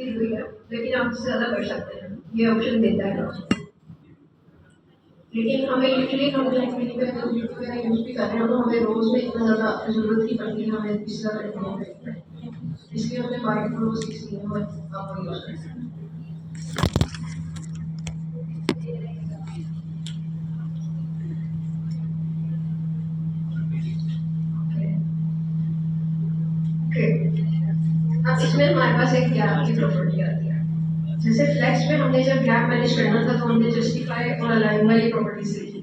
दी हुई है, लेकिन आप उससे ज़्यादा कर सकते हैं, ये ऑप्शन देता है। लेकिन हमें यूजुअली हम एक्टिविटी में वगैरह यूज़ भी कर रहे हैं, तो हमें रोज़ में इतना ज़्यादा ज़रूरत नहीं पड़ती है हमें इस तरह करने, इसलिए हमने बाइक प्रो 16 में आपको यूज़ करना है। अब इसमें हमारे पास एक गैप की प्रॉपर्टी आती है। जैसे फ्लेक्स में हमने जब गैप मैनेज करना था तो हमने जस्टिफाई और अलाइन वाली प्रॉपर्टीज लिखी।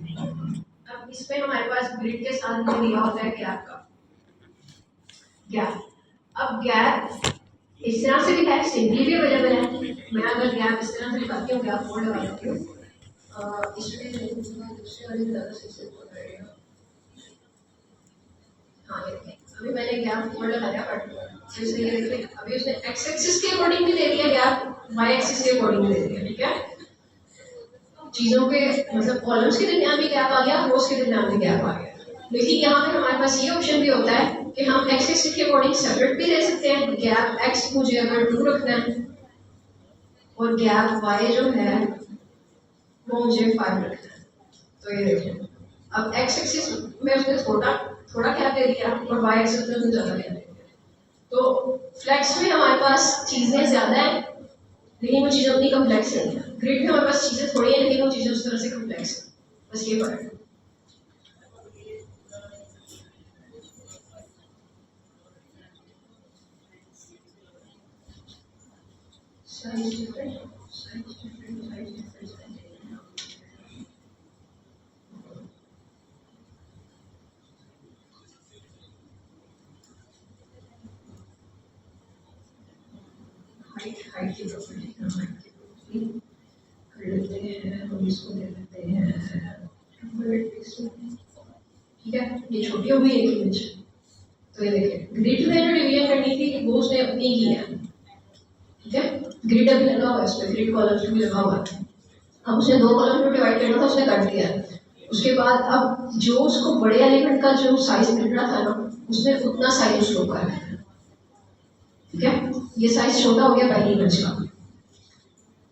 अब इसमें हमारे पास ग्रिड के साथ में दिया होता है गैप का गैप। अब गैप इस तरह से भी है, सिंपली भी अवेलेबल है। मैं अगर गैप इस तरह से लिखाती हूँ, गैप फोल्ड लगा देती हूँ, इसमें दूसरे वाले ज़्यादा सही पड़ेगा। हाँ, ये अभी मैंने गैप फोल्ड लगाया, बट जैसे ये देखिए अभी उसने एक्स एक्सिस के अकॉर्डिंग भी दे दिया गैप, वाई एक्सिस के अकॉर्डिंग भी दे दिया। ठीक है, चीज़ों के मतलब कॉलम्स के दरमियान भी गैप आ गया, रोज के दरमियान भी गैप आ गया। लेकिन यहाँ पे हमारे पास ये ऑप्शन भी होता है कि हम एक्स एक्सिस के अकॉर्डिंग सेपरेट भी दे सकते हैं। गैप एक्स मुझे अगर 2 रखना है और गैप वाई जो है वो मुझे 5 रखना है, तो ये देखिए अब एक्स एक्सिस में उसने थोड़ा गैप दे दिया और वाई एक्सिस में उसने ज़्यादा गैप दे दिया। तो फ्लेक्स में हमारे पास चीज़ें ज़्यादा है लेकिन वो चीज़ें उतनी कम्प्लेक्स नहीं है। ग्रिड में हमारे पास चीज़ें थोड़ी है लेकिन वो चीज़ें उस तरह से कम्प्लेक्स है, बस ये फर्क है। Size different. हाइट की प्रॉपर्टी कर लेते हैं, हम इसको दे देते हैं, ठीक है। ये छोटी हो गई एक इमेज, तो ये देखिए ग्रिड में जो डिवीजन करनी थी वो उसने अपनी की है। ठीक है, ग्रिड अभी लगा हुआ है, उस पर ग्रिड कॉलम भी लगा हुआ है। अब उसने 2 कॉलम में डिवाइड करना था, उसने कर दिया है। उसके बाद अब जो उसको बड़े एलिमेंट का जो साइज मिल रहा था ना, उसने उतना साइज उसको करा है। ठीक है, ये साइज छोटा हो गया पहली इमेज का।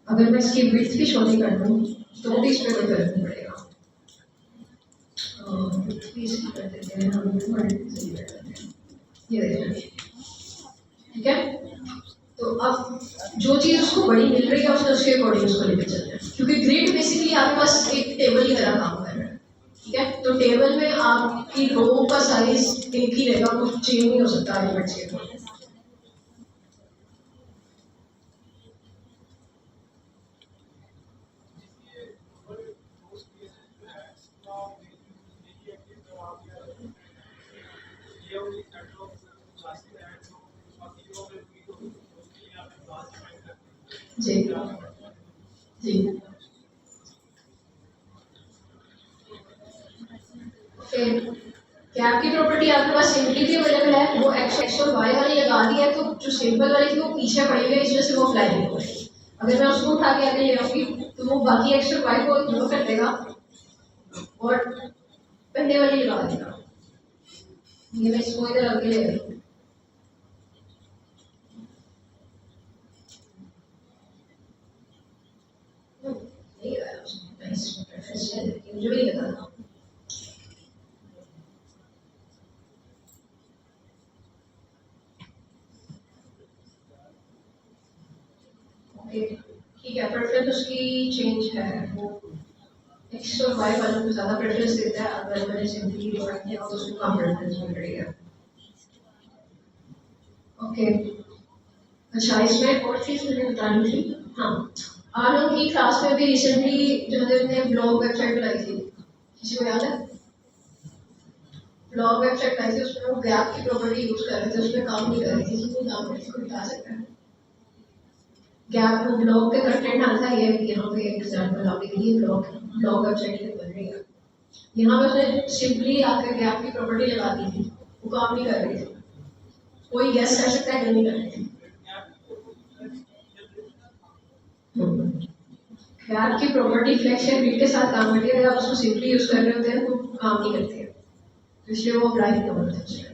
अगर मैं इसकी विड्थ भी छोटी कर दूं तो भी इस पर कोई फर्क नहीं पड़ेगा। कर देते हैं हम, ये देखिए। ठीक है, तो अब जो चीज़ उसको बड़ी मिल रही है उसने उसके अकॉर्डिंग उसको लेके चलना है, क्योंकि ग्रिड बेसिकली आपके पास एक टेबल की तरह काम कर रहा है। ठीक है, तो टेबल में आपकी रो का साइज एक ही रहेगा, कुछ चेंज नहीं हो सकता एलिमेंट्स के अकॉर्डिंग। जी जी गैप की प्रॉपर्टी आपके पास सिंपली भी अवेलेबल है, वो एक्स और वाई वाली लगा दी है, तो जो सिंपल वाली थी वो पीछे पड़ी हुई है, इस वजह से वो अप्लाई नहीं हो रही। अगर मैं उसको उठा के आगे ले आऊंगी तो वो बाकी एक्स और वाई को इग्नोर कर देगा और पहले वाली लगा देगा। ये मैं इसको इधर आगे ले आई, नहीं आया उसने, मुझे भी नहीं पता। ठीक है, प्रेफरेंस उसकी चेंज है, वो एक्स और वाई वालों को ज़्यादा प्रेफरेंस देता है। अगर मैंने सिंपली डिवाइड किया तो उसको कम प्रेफरेंस मिल रही है। ओके, अच्छा इसमें और चीज़ मुझे बतानी थी। हाँ, आनंद की क्लास में भी रिसेंटली जो हमने ब्लॉग वेबसाइट बनाई थी, किसी को याद है? ब्लॉग वेबसाइट बनाई थी, उसमें वो गैप की प्रॉपर्टी यूज कर रहे थे, उसमें काम नहीं कर रही थी। किसी काम करने को बता सकता है? गैप ब्लॉग का कंटेंट आता है, ये यहाँ पे एग्जाम्पल आपके लिए ब्लॉग वेबसाइट बन रही है। यहाँ पे उसने सिंपली आकर गैप की प्रॉपर्टी लगा दी थी, वो काम नहीं कर रही थी। कोई गैस कर सकता है कि नहीं कर रही थी? गैप की प्रॉपर्टी फ्लेक्स या ग्रिड के साथ काम करती है, अगर आप उसको सिंपली यूज कर रहे होते हैं तो काम नहीं करती है, तो इसलिए वो अप्लाई नहीं होता है।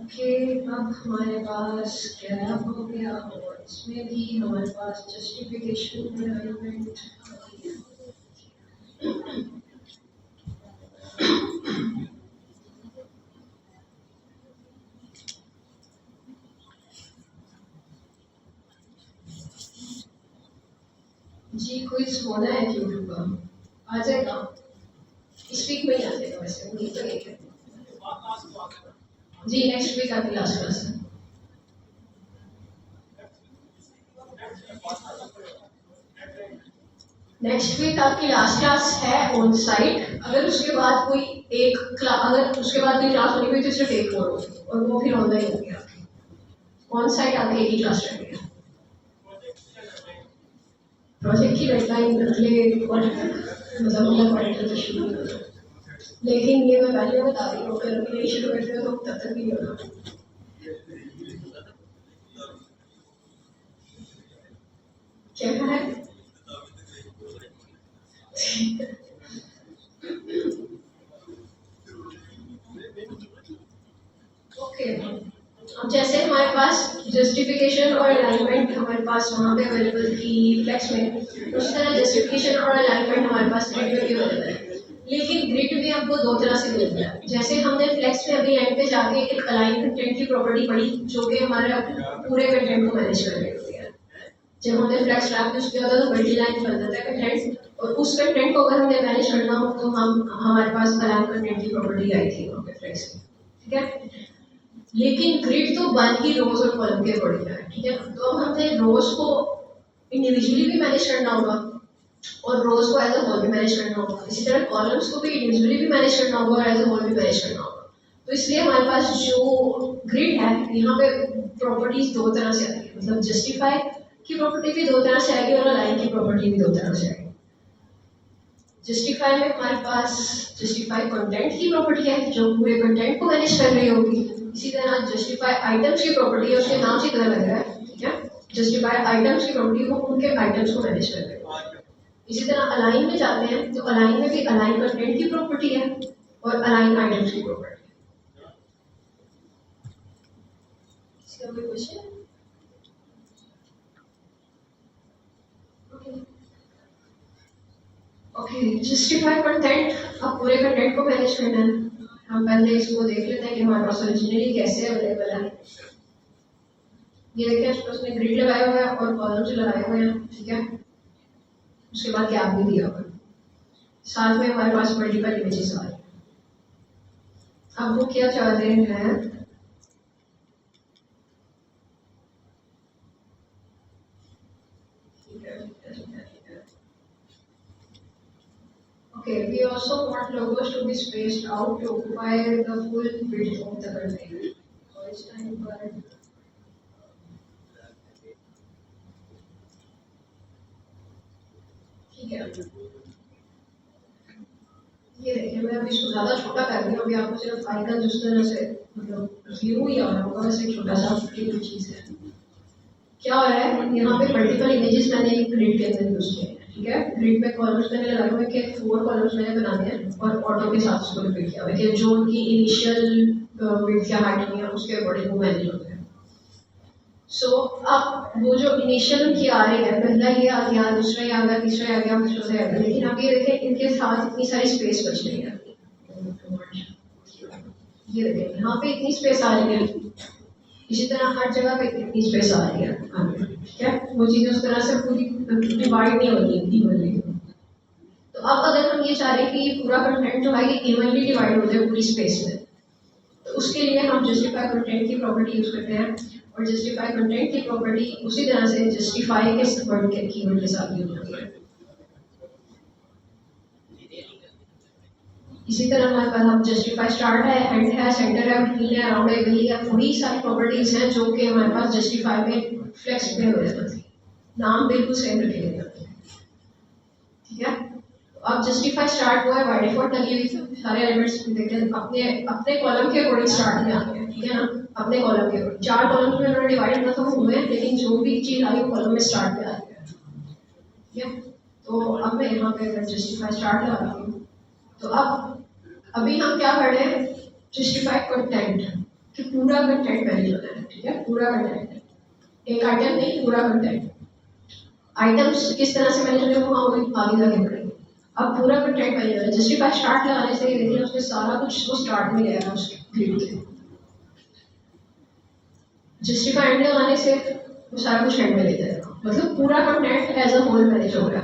ओके, अब हमारे पास गैप हो गया और इसमें भी हमारे पास जस्टिफिकेशन एलिमेंट। जी क्विज होना है यूट्यूब का, आ जाएगा इस वीक में ही आ जाएगा, वैसे उम्मीद तो यही है। जी नेक्स्ट वीक आपकी लास्ट क्लास है। नेक्स्ट वीक आपकी लास्ट क्लास है ऑन साइट। अगर उसके बाद कोई एक क्लास, अगर उसके बाद कोई क्लास होनी हुई तो सिर्फ एक और होगी और वो फिर ऑनलाइन होगी आपकी। ऑन साइट आपकी एक ही क्लास रहेगी। प्रोजेक्ट की डेडलाइन अगले क्वार्टर तक, मतलब अगला क्वार्टर तक शुरू होगा, लेकिन ये मैं पहले बता रही हूँ, अगर अभी नहीं शुरू करते हो तो तब तक भी नहीं होगा। क्या है ओके, अब जैसे हमारे पास जस्टिफिकेशन और अलाइनमेंट हमारे पास वहाँ पे अवेलेबल थी फ्लेक्स में, उसी तरह जस्टिफिकेशन और अलाइनमेंट हमारे पास ग्रिड में भी अवेलेबल है। लेकिन ग्रिड में आपको दो तरह से मिलता है। जैसे हमने फ्लेक्स में अभी एंड पे जाके एक अलाइन कंटेंट की प्रॉपर्टी पढ़ी जो कि हमारे पूरे कंटेंट को मैनेज कर रही होती है। जब हमने फ्लेक्स रैप यूज किया था तो मल्टी लाइन बनता था कंटेंट, और उस कंटेंट को अगर हमें मैनेज करना हो तो हम हमारे पास अलाइन कंटेंट की प्रॉपर्टी आई थी वहाँ पे फ्लेक्स में, ठीक है। लेकिन ग्रिड तो वन ही रोज और कॉलम के अकॉर्डिंग है, ठीक है। तो अब हमने रोज को इंडिविजुअली भी मैनेज करना होगा और रोज को एज अ होल भी मैनेज करना होगा, इसी तरह कॉलम्स को भी इंडिविजुअली भी मैनेज करना होगा और एज अ होल भी मैनेज करना होगा। तो इसलिए हमारे पास जो ग्रिड है यहाँ पे प्रॉपर्टीज दो तरह से आती है, मतलब जस्टिफाई की प्रॉपर्टी भी दो तरह से आएगी और अलाइन की प्रॉपर्टी भी दो तरह से आएगी। जस्टिफाई में हमारे पास जस्टिफाई कंटेंट की प्रॉपर्टी है जो पूरे कंटेंट को मैनेज कर रही होगी। इसी तरह जस्टिफाई आइटम्स की प्रॉपर्टी है, उसके नाम से पता लग रहा है, ठीक है। जस्टिफाई आइटम्स की प्रॉपर्टी वो उनके आइटम्स को मैनेज कर रहे हैं। इसी तरह अलाइन में जाते हैं तो अलाइन में भी अलाइन कंटेंट की प्रॉपर्टी है और अलाइन आइटम्स की प्रॉपर्टी है। इसका कोई क्वेश्चन? ओके, जस्टिफाई कंटेंट, अब पूरे कंटेंट को मैनेज करना है। हम पहले इसको देख लेते हैं कि हमारे पास ओरिजिनली कैसे अवेलेबल है। ये देखिए उसने ग्रिड लगाया हुआ है और कॉलम्स लगाए हुए हैं, ठीक है। उसके बाद गैप भी दिया हुआ है, साथ में हमारे पास मल्टीपल इमेजेस आ रही हैं। अब वो क्या चाह रहे हैं, okay, we also want logos to be spaced out to occupy the full width of the container. So it's time for ठीक है। ये देखिए मैं अभी इसको ज़्यादा छोटा कर रही हूँ, अभी आपको सिर्फ आइकन जिस तरह से मतलब व्यू ही आ रहा होगा, वैसे एक छोटा सा कोई चीज़ है। क्या हो रहा है यहाँ पे मल्टीपल इमेजेस मैंने एक ग्रिड के अंदर यूज किए हैं, ठीक है। ग्रिड में कॉलम्स मैंने लगाए हुए कि 4 कॉलम्स मैंने बनाने हैं और ऑटो के साथ उसको रिपीट किया हुआ है कि जो उनकी इनिशियल विड्थ या हाइट नहीं है उसके अकॉर्डिंग वो मैनेज होते हैं। सो अब वो जो इनिशियल उनकी आ रही है, पहला ये आ गया, दूसरा ये आ गया, तीसरा आ गया, चौथा आ गया, लेकिन अब ये देखें इनके साथ इतनी सारी स्पेस बच रही है। ये देखें यहाँ पे इतनी स्पेस आ रही है, इसी तरह हर जगह पे इतनी स्पेस आ रही है, ठीक है। वो चीज़ें उस तरह से पूरी डिवाइड नहीं होती इवनली। तो अब अगर हम ये चाह रहे हैं कि पूरा कंटेंट जो है ये इवनली डिवाइड हो जाए पूरी स्पेस में, तो उसके लिए हम जस्टिफाई कंटेंट की प्रॉपर्टी यूज करते हैं। और जस्टिफाई कंटेंट की प्रॉपर्टी उसी तरह से जस्टिफाई के वर्ड के कीवर्ड के साथ यूज होती है। इसी तरह हमारे पास अब जस्टिफाई स्टार्ट है, एंड है, सेंटर है, बिटवीन है, अराउंड है, गली है, वही सारी प्रॉपर्टीज हैं जो कि हमारे पास जस्टिफाई में फ्लेक्स में अवेलेबल थी। नाम बिल्कुल सेम रखे गए, ठीक है। अब जस्टिफाई स्टार्ट हुआ है, बाय डिफॉल्ट लगी हुई थी, सारे एलिमेंट्स देखते हैं अपने अपने कॉलम के अकॉर्डिंग स्टार्ट में आते हैं, ठीक है ना। अपने कॉलम के अकॉर्डिंग 4 कॉलम्स में उन्होंने डिवाइड करना था वो हुए, लेकिन जो भी चीज आई वो कॉलम में स्टार्ट में आ रही है, ठीक है। तो अब मैं यहाँ पे अगर जस्टिफाई स्टार्ट लगा रही हूँ तो अब अभी हम क्या कर रहे हैं, जस्टिफाई कंटेंट कि पूरा कंटेंट मैनेज होना है, ठीक है, पूरा कंटेंट, एक आइटम नहीं, पूरा कंटेंट। आइटम्स किस तरह से मैनेज होंगे वो हम आगे जाके पढ़ेंगे। अब पूरा कंटेंट मैनेज होना है। जस्टिफाई स्टार्ट लगाने से देखिए उसमें सारा कुछ वो स्टार्ट में रहेगा उसके ग्रिड के। जस्टिफाई एंड लगाने से वो सारा कुछ एंड में ले जाएगा, मतलब पूरा content as a whole manage हो गया।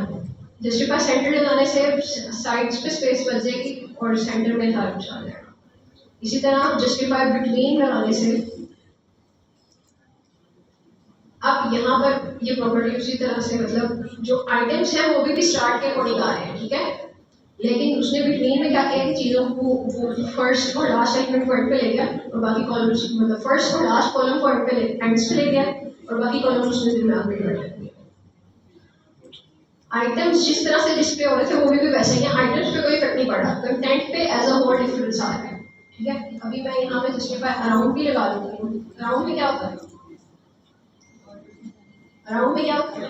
जस्टिफाई सेंटर लगाने से साइड्स पे स्पेस बच जाएगी और सेंटर में सारा कुछ आ जाएगा। इसी तरह जस्टिफाई बिटवीन लगाने से अब यहाँ पर ये प्रॉपर्टी उसी तरह से, मतलब जो आइटम्स हैं वो भी स्टार्ट के अकॉर्डिंग आ रहे हैं, ठीक है, लेकिन उसने बिटवीन में क्या किया कि चीज़ों को वो फर्स्ट और लास्ट एलिमेंट पॉइंट पे ले गया और बाकी कॉलम्स, मतलब फर्स्ट और लास्ट कॉलम पॉइंट पे एंड्स पे ले गया और बाकी कॉलम्स उसने दरमियान में डिवाइड किया। आइटम्स जिस तरह से डिस्प्ले हो रहे थे वो भी वैसे ही, आइटम्स पे कोई इफेक्ट नहीं पड़ा, कंटेंट पे एज अ होल डिफरेंस आ रहा है, ठीक है। अभी मैं यहाँ पे जस्टिफाई अराउंड भी लगा देती हूँ। अराउंड में क्या होता है, अराउंड में क्या होता है,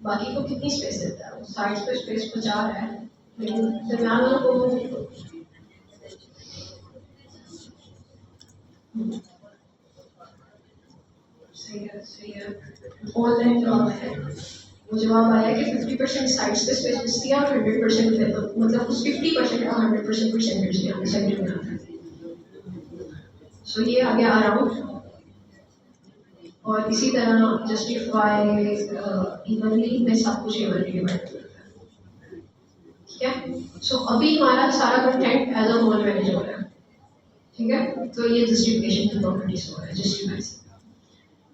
बाकी को कितनी स्पेस देता है, साइड्स पे स्पेस बचा रहा है लेकिन दरमियान वालों को सही है, सही है। ऑनलाइन जवाब है, वो जवाब आया कि 50% साइड्स पे स्पेस बचती है और 100% मतलब उस 50% का 100% परसेंटेज यहाँ पे सेंटर में आता है। सो ये आ गया अराउंड। और इसी तरह जस्टिफाई इवनली में सब कुछ इवनली डिवाइड करता है, ठीक है। सो अभी हमारा सारा content as a whole manage हो रहा है, ठीक है। तो ये जस्टिफिकेशन की प्रॉपर्टीज हो रहा है जस्टिफाई से।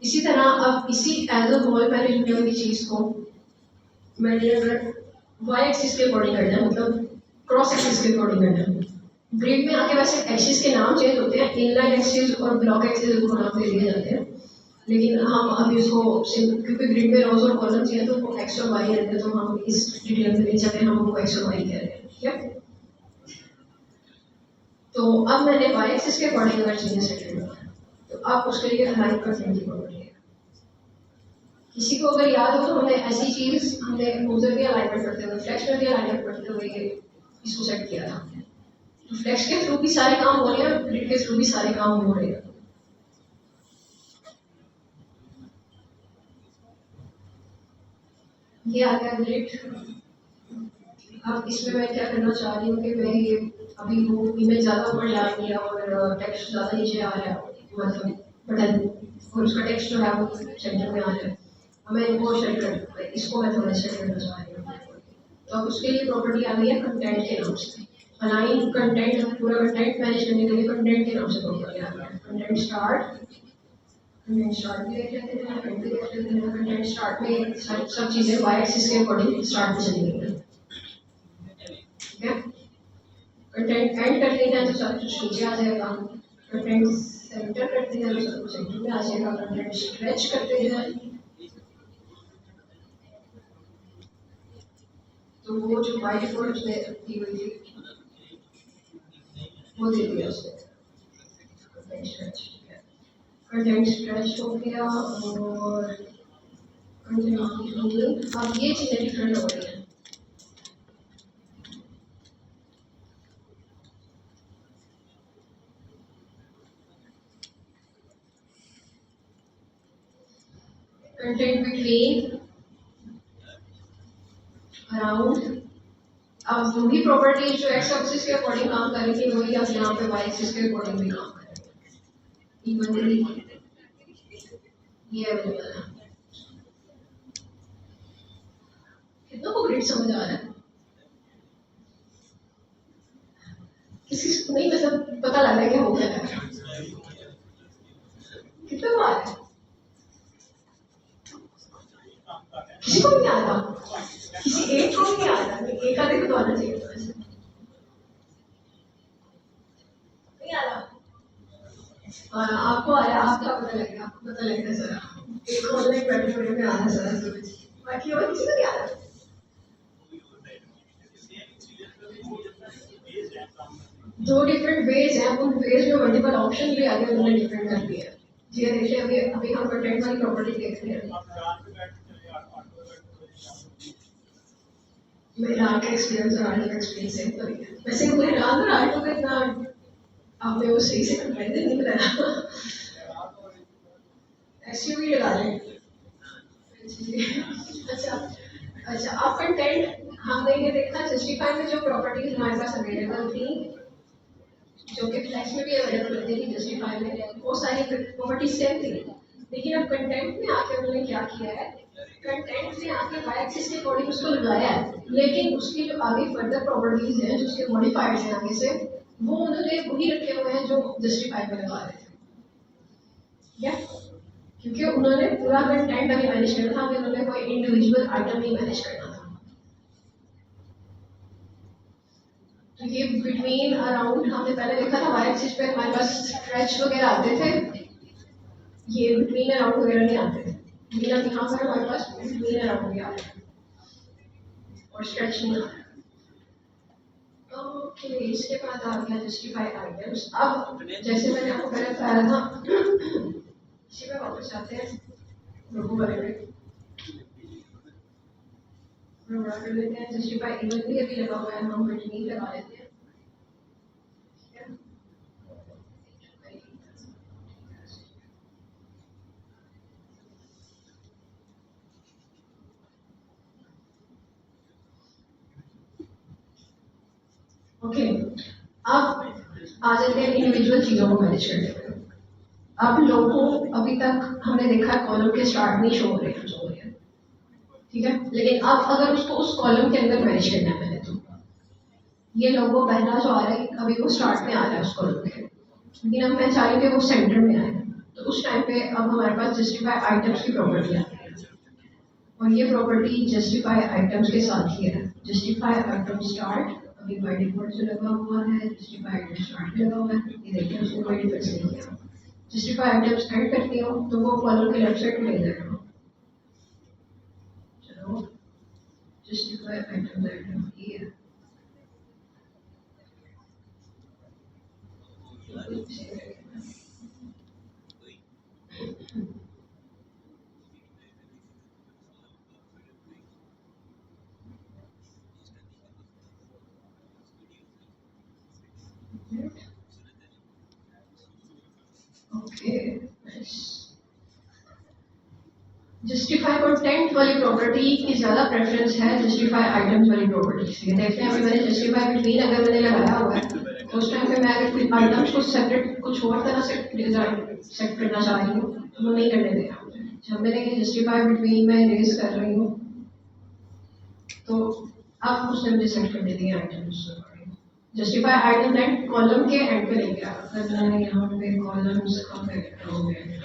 इसी तरह अब इसी एज अ होल मैनेज होने वाली चीज को मैंने अगर वाई एक्सिस के अकॉर्डिंग करना है, मतलब क्रॉस एक्सिस के अकॉर्डिंग करना है, ग्रिड में आके वैसे एक्सिस के नाम चेंज होते हैं, इनलाइन एक्सिस और ब्लॉक एक्सिस को नाम दे दिए जाते हैं, लेकिन हम अभी उसको क्योंकि ग्रिड में रोज और कॉलम्स हैं तो वो एक्स और वाई रहते हैं, तो हम इस डिटेल में नहीं जाते, हम उनको एक्स और वाई कह रहे हैं, ठीक है। तो अब मैंने वाई एक्सिस के अकॉर्डिंग अगर चीजें सेट करनी है तो आप उसके लिए अलाइन कर देंगे प्रॉपर्टी है। किसी को अगर याद हो तो हमने ऐसी चीज हमने यूजर भी अलाइनमेंट करते हुए, फ्लेक्स में भी अलाइनमेंट करते हुए इसको सेट किया था। तो फ्लेक्स के थ्रू भी सारे काम हो रहे हैं, ग्रिड के थ्रू भी सारे काम हो रहे हैं। ये आ गया ग्रिड। अब इसमें मैं क्या करना चाह रही हूँ कि मैं ये अभी वो इमेज ज़्यादा ऊपर जा रही है और टेक्स्ट ज़्यादा नीचे आ रहा है, मतलब बटन, और उसका टेक्स्ट जो है वो सेंटर में आ रहा है। अब मैं इनको सेट कर, इसको मैं थोड़ा सेट करना चाह रही हूँ। तो अब उसके लिए प्रॉपर्टी आ गई है कंटेंट के नाम से। अलाइन कंटेंट, पूरा कंटेंट मैनेज करने के लिए कंटेंट के नाम से प्रॉपर्टी आ गई है। कंटेंट स्टार्ट, कंटेंट स्टार्ट भी देख लेते हैं, एंड भी देख लेते हैं। कंटेंट स्टार्ट में सब चीज़ें वाई एक्सिस के अकॉर्डिंग स्टार्ट में चली गई हैं, ठीक है। कंटेंट एंड करते हैं तो सब कुछ नीचे आ जाएगा। कंटेंट सेंटर करते हैं तो सब कुछ सेंटर में आ जाएगा। कंटेंट स्ट्रेच करते हैं तो वो जो बाय डिफॉल्ट उसने दी हुई थी वो दे दिया उसने। कंटेंट स्ट्रेच, कंटेंट स्ट्रेच हो गया और कंटेंट, अब ये चीज़ें डिफरेंट हो रही हैं। कंटेंट बिटवीन, अराउंड, अब वही प्रॉपर्टी जो एक्स एक्सिस के अकॉर्डिंग काम कर रही थी वही अब यहाँ पे वाई एक्सिस के अकॉर्डिंग भी काम करेगी। इवनली ये अवेलेबल है। कितना को ग्रिड समझ आ रहा है? किसी को नहीं, मतलब पता लग रहा है कि हो गया। कितना बार है? किसी को नहीं आता, किसी एक को नहीं आता, एक आधे को तो आना चाहिए था वैसे। नहीं आ रहा? आपको आ रहा है, आपका पता लगेगा, आपको पता लगेगा सर। एक ऑनलाइन प्लेटफॉर्म में आ रहा है सर, बाकी और किसी को नहीं आ रहा। दो डिफरेंट वेज हैं, उन वेज में मल्टीपल ऑप्शन भी आगे उन्होंने डिफरेंट कर दिया है। जी देखिए, अभी अभी हम कंटेंट वाली प्रॉपर्टी देख रहे हैं। मेरा का एक्सपीरियंस और आर्ट का एक्सपीरियंस सेम तो नहीं है। वैसे मुझे डाल और आर्ट का इतना आपने वो सही से कंपेरिजन नहीं बताया। एसयूवी लगा लें। अच्छा अच्छा, आप कंटेंट हमने ये देखा जस्टिफाई में जो प्रॉपर्टीज हमारे पास अवेलेबल थी, जो कि फ्लैक्स में भी अवेलेबल होती थी जस्टिफाई में, वो सारी प्रॉपर्टीज सेम थी। लेकिन अब कंटेंट में आके उन्होंने क्या किया है, कंटेंट में आके वाई एक्सिस के अकॉर्डिंग उसको लगाया है, लेकिन उसकी जो आगे फर्दर प्रॉपर्टीज हैं, जो उसके मॉडिफाइड हैं आगे से, वो उन्होंने वही रखे हुए हैं जो जस्टिफाई में लगा रहे थे। या क्योंकि उन्होंने पूरा कंटेंट अभी मैनेज करना था, उन्होंने कोई इंडिविजुअल आइटम नहीं मैनेज करना था। तो ये बिटवीन अराउंड हमने पहले देखा था वाई एक्सिस पे हमारे पास स्ट्रेच वगैरह आते थे, ये बिटवीन अराउंड वगैरह नहीं आते थे। लेकिन अब यहाँ पर हमारे पास बिटवीन अराउंड भी आ रहे हैं और स्ट्रेच नहीं आ रहा। ओके, इसके बाद आ गया जस्टिफाई आइटम्स। अब जैसे मैंने आपको पहले बताया था, इसी पे वापस आते हैं, लोगों वाले पे कर लेते हैं। जस्टिफाई इवन भी अभी लगा हुआ है, हम बिटवीन लगा लेते हैं। ओके, अब आ जाते हैं इंडिविजुअल चीजों को मैनेज करने में। अब लोगों अभी तक हमने देखा कॉलम के स्टार्ट में शो हो रहे हैं, ठीक है, लेकिन अब अगर उसको उस कॉलम के अंदर मैनेज करना है मैंने, तो ये लोगो पहला जो आ रहा है अभी वो स्टार्ट में आ रहा है उस कॉलम के, लेकिन अब मैं चाह रही हूँ कि वो सेंटर में आए, तो उस टाइम पे अब हमारे पास जस्टिफाई आइटम्स की प्रॉपर्टी आती है, और ये प्रॉपर्टी जस्टिफाई आइटम्स के साथ ही है। जस्टिफाई आइटम स्टार्ट अभी बाय डिफॉल्ट से लगा हुआ है, जस्टिफाई आइटम स्टार्ट लगा हुआ है, ये देखिए उसको कोई डिफरेंस नहीं किया। जस्टिफाई आइटम्स एड करती हूँ तो वो कॉलम के लेफ्ट साइड में ले जाएगा। चलो जस्टिफाई आइटम्स एड ये है। ओके, जस्टिफाई कंटेंट वाली प्रॉपर्टी की ज्यादा प्रेफरेंस है जस्टिफाई आइटम्स वाली प्रॉपर्टी से। देखते हैं अभी मैंने जस्टिफाई बिटवीन अगर मैंने लगाया हुआ है, तो उस टाइम पे मैं अगर आइटम्स को सेपरेट कुछ और तरह से सेट करना चाह रही हूँ तो वो नहीं करने दे रहा। जब मैंने कि जस्टिफाई बिटवीन में रेज कर रही हूँ, तो अब उसने मुझे सेट करने दिया items. Justify item and column के एंड पे लेके आ, अगर मैंने यहाँ पे कॉलम्स का वेक्टर हो गया,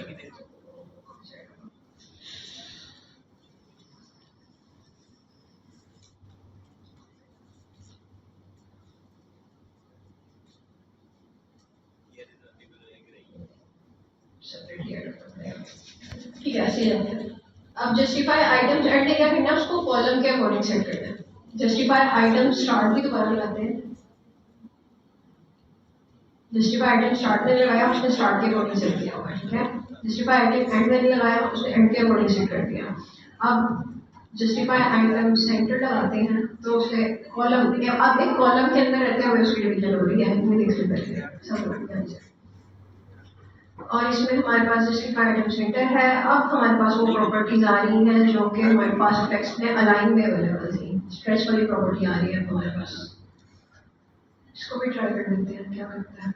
ठीक है, ऐसे जाते हैं। अब जस्टिफाई आइटम्स एंड क्या करना है, उसको कॉलम के अकॉर्डिंग सेट करना है। जस्टिफाई आइटम स्टार्ट भी दोबारा लगाते हैं। जस्टिफाई आइटम स्टार्ट में लगाया, उसने स्टार्ट के अकॉर्डिंग सेट किया हुआ है, ठीक है। जस्टिफाई आइटम एंड में लगाया, उसने एंड के अकॉर्डिंग सेट कर दिया। अब जस्टिफाई आइटम सेंटर लगाते हैं तो उसे कॉलम, अब एक कॉलम के अंदर रहते हुए उसकी डिवीजन हो रही है, हमें देख सकते हैं सब। और इसमें हमारे पास जस्टिफाई आइटम सेंटर है। अब हमारे पास वो प्रॉपर्टीज आ रही हैं जो कि हमारे पास टेक्स्ट में अलाइन में अवेलेबल थी। स्ट्रेच वाली प्रॉपर्टी आ रही है हमारे पास, इसको भी ट्राई कर लेते हैं क्या करता है।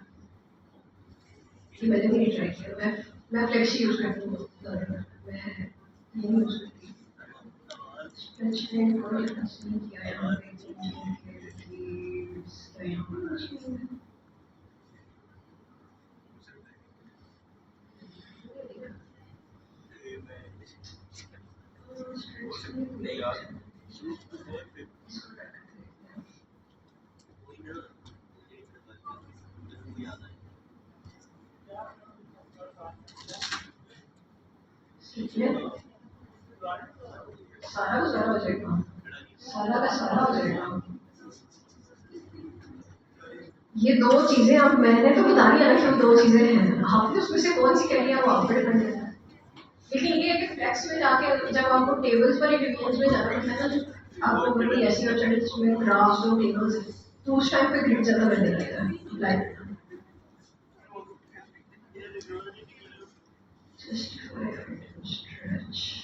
कि मैंने भी नहीं ट्राई किया, मैं फ्लेक्सी यूज करती हूँ, मैं नहीं यूज करती स्ट्रेच में। कोई नहीं किया यहाँ पे सारा का सारा हो जाएगा, सारा का सारा हो जाएगा। ये दो चीजें अब मैंने तो बता दिया ना कि दो चीजें हैं, आपने उसमें से कौन सी कह लिया वो आप पे डिपेंड करता है। लेकिन ये कि फ्लेक्स में जाके जब आपको टेबल्स वाली डिवीजन में जाना पड़ता है ना, आपको कोई ऐसी वेबसाइट है जिसमें ग्राफ्स और टेबल्स है, तो उस टाइम पे ग्रिड ज़्यादा बनने लगता है लाइक justify item stretch.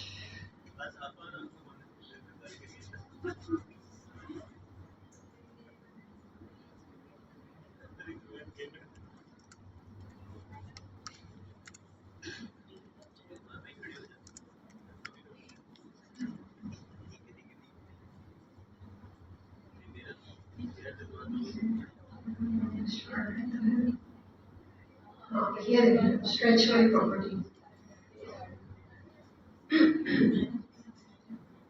हाँ ये देखिए स्ट्रेच वाली प्रॉपर्टी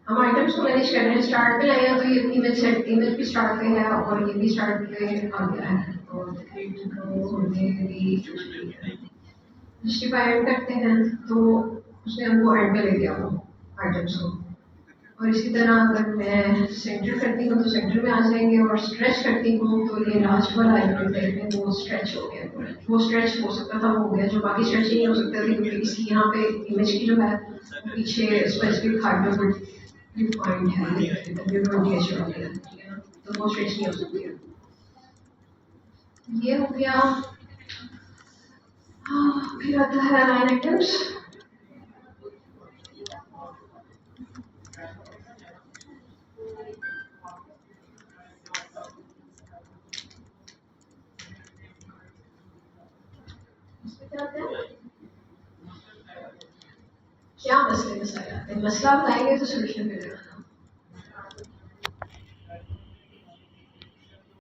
हम आइटम्स को मैनेज कर रहे हैं स्टार्ट पे लाया तो ये इमेज भी स्टार्ट पे है और ये भी स्टार्ट पे आ गया है और जस्टिफाई एड करते हैं तो उसने हमको एंड पे ले गया वो आइटम्स को और इसी तरह अगर मैं सेंटर करती हूँ तो सेंटर में आ जाएंगे और स्ट्रेच करती हूँ तो ये लास्ट वाला आइटम है वो स्ट्रेच हो गया पूरा वो स्ट्रेच हो सकता था हो गया जो बाकी स्ट्रेच नहीं हो सकता था क्योंकि इसकी यहाँ पे इमेज की जो है पीछे स्पेसिफिक हाइड्रोबिट डिफाइंड है तो वो स्ट्रेच नहीं हो सकती है ये हो गया फिर आता है लाइन आइटम्स क्या मसले मसाइल आते हैं मसला बताएंगे तो सोल्यूशन मिलेगा